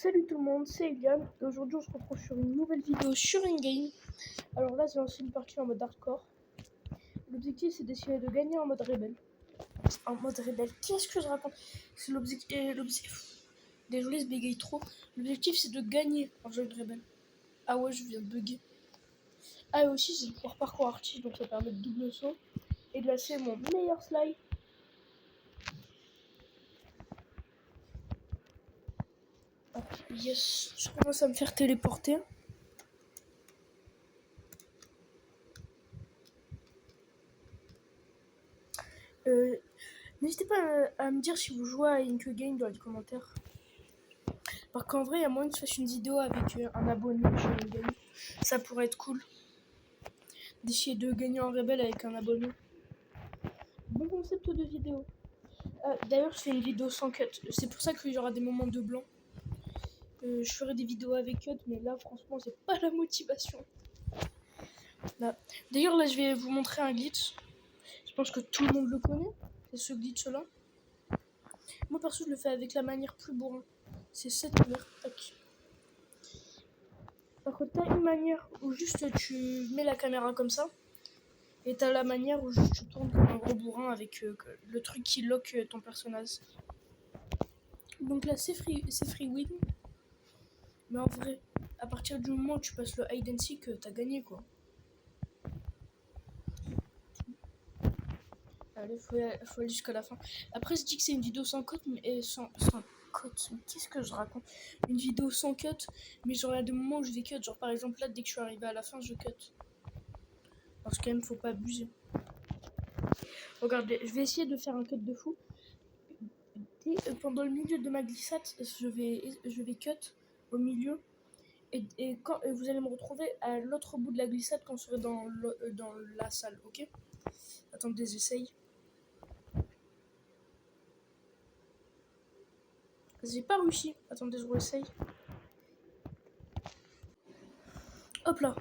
Salut tout le monde, c'est Eliane et aujourd'hui on se retrouve sur une nouvelle vidéo sur Ingame. Alors là j'ai lancé une partie en mode hardcore. L'objectif c'est d'essayer de gagner en mode rebelle. En mode rebelle, qu'est-ce que je raconte? C'est l'objectif. Désolé, je bégaye trop. L'objectif c'est de gagner en jeu de rebelle. Ah ouais, je viens de bugger. Ah et aussi c'est le pouvoir parcours artiste, donc ça permet de double saut. Et de lancer mon meilleur slide. Ah, yes, je commence à me faire téléporter. N'hésitez pas à me dire si vous jouez à Ink Game dans les commentaires. Parce qu'en vrai, il y a moyen que je fasse une vidéo avec un abonné sur Ink Game. Ça pourrait être cool. D'essayer de gagner en rebelle avec un abonné. Bon concept de vidéo. D'ailleurs, je fais une vidéo sans cut. C'est pour ça qu'il y aura des moments de blanc. Je ferai des vidéos avec cut, mais là, franchement, j'ai pas la motivation. Là. D'ailleurs, là, je vais vous montrer un glitch. Je pense que tout le monde le connaît. C'est ce glitch-là. Moi, perso, je le fais avec la manière plus bourrin. C'est cette manière. Tac. Par contre, t'as une manière où juste tu mets la caméra comme ça. Et t'as la manière où juste tu tournes comme un gros bourrin avec le truc qui lock ton personnage. Donc là, c'est free win. Mais en vrai, à partir du moment où tu passes le hide and seek, t'as gagné quoi. Allez, faut aller jusqu'à la fin. Après, je dis que c'est une vidéo sans cut, mais sans cut. Mais qu'est-ce que je raconte? Une vidéo sans cut, mais genre il y a des moments où je vais cut. Genre par exemple là, dès que je suis arrivé à la fin, je cut. Parce que quand même, faut pas abuser. Regardez, je vais essayer de faire un cut de fou. Et pendant le milieu de ma glissade, je vais cut au milieu. Et quand vous allez me retrouver à l'autre bout de la glissade quand je serai dans la salle, ok? Attendez, j'essaye. J'ai pas réussi. Attendez, je réessaye. Hop là.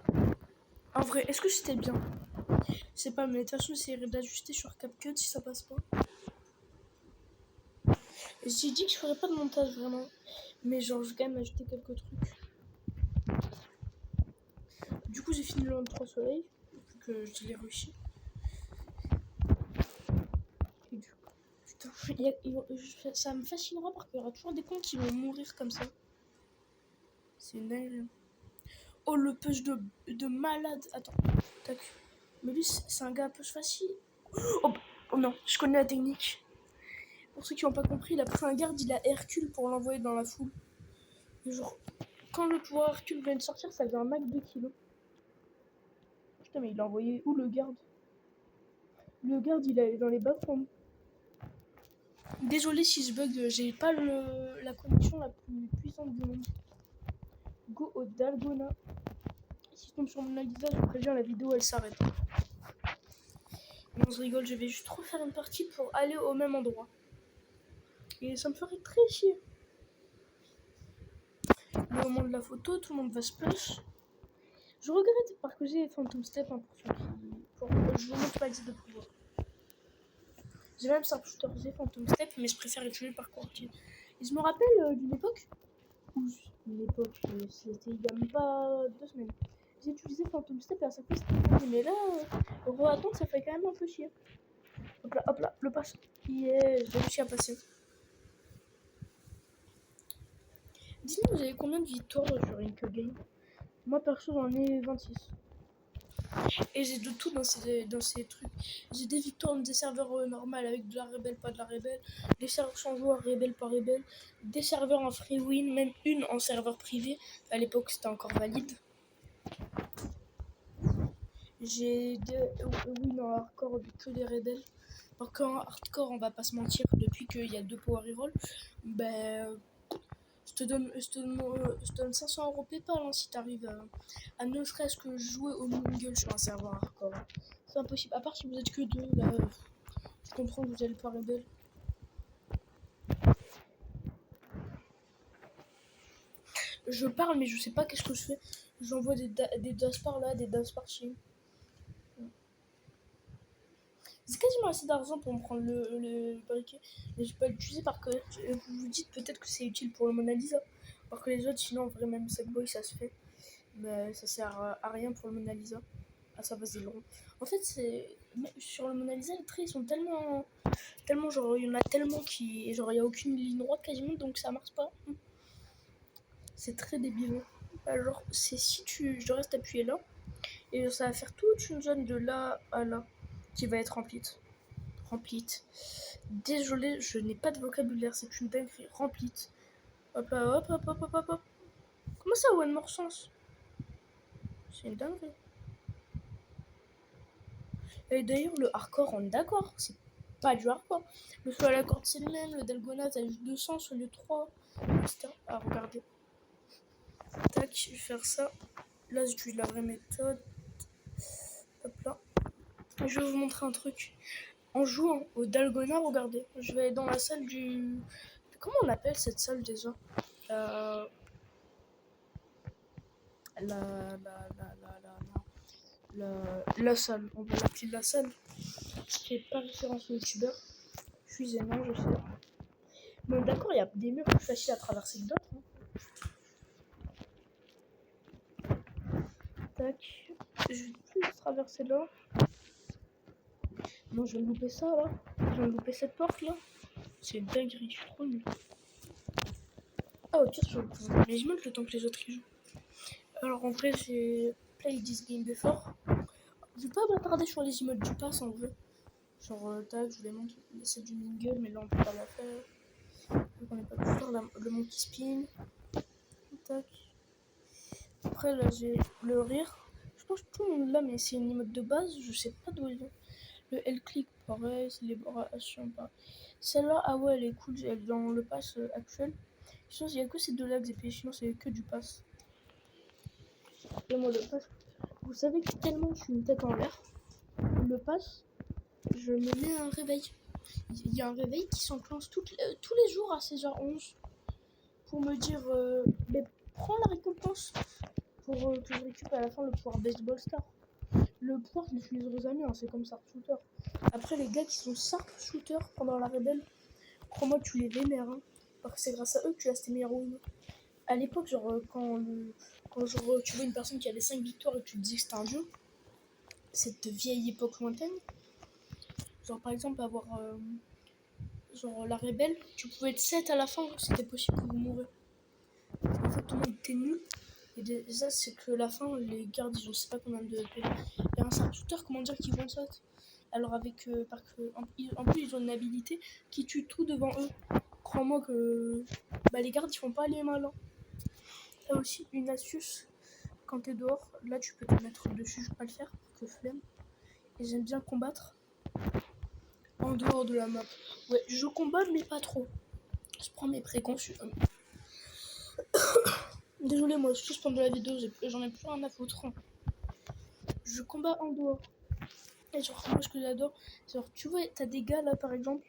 En vrai, est-ce que c'était bien? Je sais pas, mais de toute façon, j'essaierai d'ajuster sur CapCut si ça passe pas. J'ai dit que je ferais pas de montage vraiment. Mais genre, je vais quand même ajouter quelques trucs. Du coup, j'ai fini le 3 soleils. Vu que je l'ai réussi. Et du coup, putain, ça me fascinera parce qu'il y aura toujours des cons qui vont mourir comme ça. C'est une dinguerie. Oh, le push de malade. Attends, tac. Mais lui, c'est un gars push facile. Oh non, je connais la technique. Pour ceux qui n'ont pas compris, il a pris un garde, il a Hercule pour l'envoyer dans la foule. Et genre, quand le pouvoir Hercule vient de sortir, ça faisait un max de kilos. Putain, mais il a envoyé où le garde? Le garde, il est dans les bas-fonds. Désolé si je bug, j'ai pas la connexion la plus puissante du monde. Go au Dalgona. Si je tombe sur mon Alisa, je préviens, la vidéo elle s'arrête. Non, je rigole, je vais juste refaire une partie pour aller au même endroit. Et ça me ferait très chier. Le moment de la photo, tout le monde va se push. Je regrette parce que j'ai Phantom Step hein, pour ceux qui. Je vous montre pas les de pouvoir. J'ai même Sharpshooter, j'ai Phantom Step, mais je préfère utiliser le parcours entier. Et je me rappelle d'une époque où c'était il y a même pas 2 semaines. J'ai utilisé Phantom Step et à chaque fois c'était bien. Mais là, attendre, ça fait quand même un peu chier. Hop là, le pass. Yeah, j'ai réussi à passer. Dites-moi, vous avez combien de victoires sur Ink Game? Moi perso, j'en ai 26. Et j'ai de tout dans ces trucs. J'ai des victoires dans des serveurs normaux avec de la rebelle, pas de la rebelle. Des serveurs sans joueurs, rebelle, pas rebelle. Des serveurs en free win, même une en serveur privé. À l'époque, c'était encore valide. J'ai des win en hardcore que des rebelles. Alors qu'en hardcore, on va pas se mentir, depuis qu'il y a 2 power reroll, ben. Je te donne 500 € PayPal hein, si t'arrives à ne serait-ce que jouer au mingle sur un serveur hardcore. C'est impossible. À part si vous êtes que 2, là, je comprends que vous allez pas rebelle. Je parle, mais je sais pas qu'est-ce que je fais. J'envoie des das par là, des das par ci. C'est quasiment assez d'argent pour me prendre le briquet. Mais je peux l'utiliser parce que vous vous dites peut-être que c'est utile pour le Mona Lisa. Alors que les autres, sinon, en vrai, même Sackboy, ça se fait. Mais ça sert à rien pour le Mona Lisa. Ah, ça vas-y long. En fait, sur le Mona Lisa, les traits, ils sont tellement genre, il y en a tellement qui, genre, il y a aucune ligne droite quasiment, donc ça marche pas. C'est très débile. Alors, c'est si je reste appuyé là, et ça va faire toute une zone de là à là qui va être remplie. Désolé, je n'ai pas de vocabulaire, c'est une dinguerie. Remplie. Hop là, hop, hop, hop, hop, hop, hop. Comment ça, One More Chance? C'est une dinguerie. Et d'ailleurs, le hardcore, on est d'accord, c'est pas du hardcore. Le flow à la corde, c'est le même. Le Dalgona, t'as juste 2 sens au lieu de 3. Etc. Ah, regardez. Tac, je vais faire ça. Là, j'utilise la vraie méthode. Hop là. Je vais vous montrer un truc. En jouant au Dalgona, regardez. Je vais dans la salle du... Comment on appelle cette salle déjà? La salle. On va l'appeler la salle. Je fais pas référence au youtubeur. Je suis gênant, je sais. Bon, d'accord, il y a des murs plus faciles à traverser que d'autres. Hein. Tac. Je vais plus traverser là. Non, je vais louper ça là. Je vais louper cette porte là. C'est une dinguerie, je suis trop nul. Ah, ok, je vais prendre les immeubles le temps que les autres y jouent. Alors en vrai, j'ai play this game before. Je vais pas m'attarder sur les immeubles du pass en vrai. Genre, tac, je vous les montre. C'est du mingle, mais là on peut pas la faire. Donc on est pas pu faire le monkey spin. Tac. Après là j'ai le rire. Je pense que tout le monde l'a, mais c'est une emote de base. Je sais pas d'où elle est. Le L-click, pareil. C'est l'élaboration, pareil. Celle-là, ah ouais, elle est cool. Elle est dans le pass actuel. Sinon, il n'y a que ces deux lags et puis sinon, c'est que du pass. Et moi, le pass, vous savez que tellement je suis une tête en l'air, le pass, je me mets un réveil. Il y a un réveil qui s'enclenche tous les jours à 16h11 pour me dire mais prends la récompense pour que je récupère à la fin le pouvoir Baseball Star. Le pouvoir, je l'utilise aux amis, hein, c'est comme Sharp Shooter. Après, les gars qui sont Sharp Shooter pendant la rebelle, crois-moi, tu les vénères. Hein, parce que c'est grâce à eux que tu as tes meilleurs wins. À l'époque, genre, quand genre, tu vois une personne qui avait 5 victoires et tu te dis que c'était un dieu, cette vieille époque lointaine, genre par exemple avoir genre la rebelle, tu pouvais être 7 à la fin, c'était possible que vous mourrez. En fait, tout le monde était nul. Et déjà, c'est que la fin, les gardes, ils ont je sais pas combien de PV. Et un Sharp Shooter, comment dire qu'ils vont shot. Alors avec, en plus, ils ont une habilité qui tue tout devant eux. Crois-moi que les gardes, ils font pas les malins. T'as aussi une astuce. Quand t'es dehors, là tu peux te mettre dessus, je vais pas le faire, que flemme. Et j'aime bien combattre en dehors de la map. Ouais, je combat mais pas trop. Je prends mes précautions. Désolé, moi je touche pendant la vidéo, j'en ai plus rien à foutre. Je combats en dehors. Et genre, moi ce que j'adore, genre tu vois, t'as des gars là par exemple.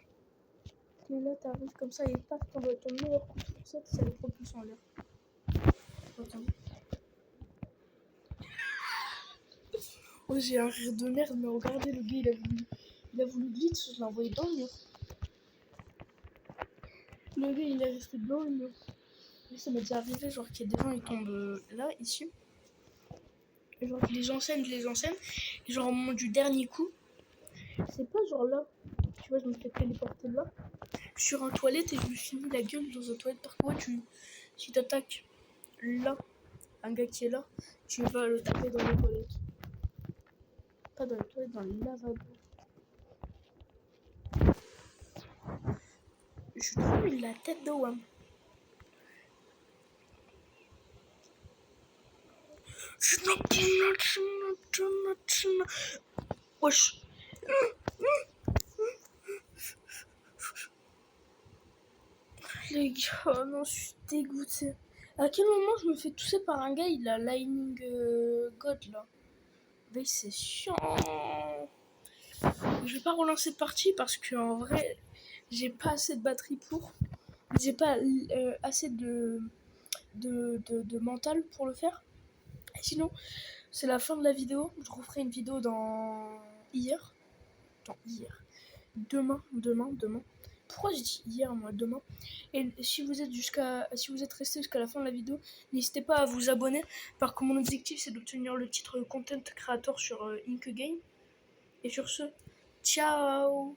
Et là t'arrives comme ça et paf, t'envoies ton meilleur coup de fourchette, ça les propulse en l'air. Attends. Oh, j'ai un rire de merde, mais regardez, le gars il a voulu glitch, je l'ai envoyé dans le mur. Le gars il est resté dans le mur. Et ça m'est déjà arrivé, genre qu'il y a des gens ils tombent là, ici. Et genre je les enseigne. Et genre au moment du dernier coup, c'est pas genre là, tu vois, je me fais téléporter là. Sur un toilette et je me suis mis la gueule dans un toilette. Par contre, si t'attaques là, un gars qui est là, tu vas le taper dans les toilettes. Pas dans les toilettes, dans les lavabos. Je suis trop mis la tête de Wam. Wesh. Les gars, non, je suis dégoûtée. À quel moment je me fais tousser par un gars, il a Lightning God là. Mais c'est chiant. Je vais pas relancer de partie parce que en vrai, j'ai pas assez de batterie pour. J'ai pas assez de mental pour le faire. Et sinon, c'est la fin de la vidéo. Je referai une vidéo dans hier. Demain. Pourquoi je dis hier, moi, demain? Et si vous êtes resté jusqu'à la fin de la vidéo, n'hésitez pas à vous abonner, parce que mon objectif c'est d'obtenir le titre Content Creator sur Ink Game. Et sur ce, ciao!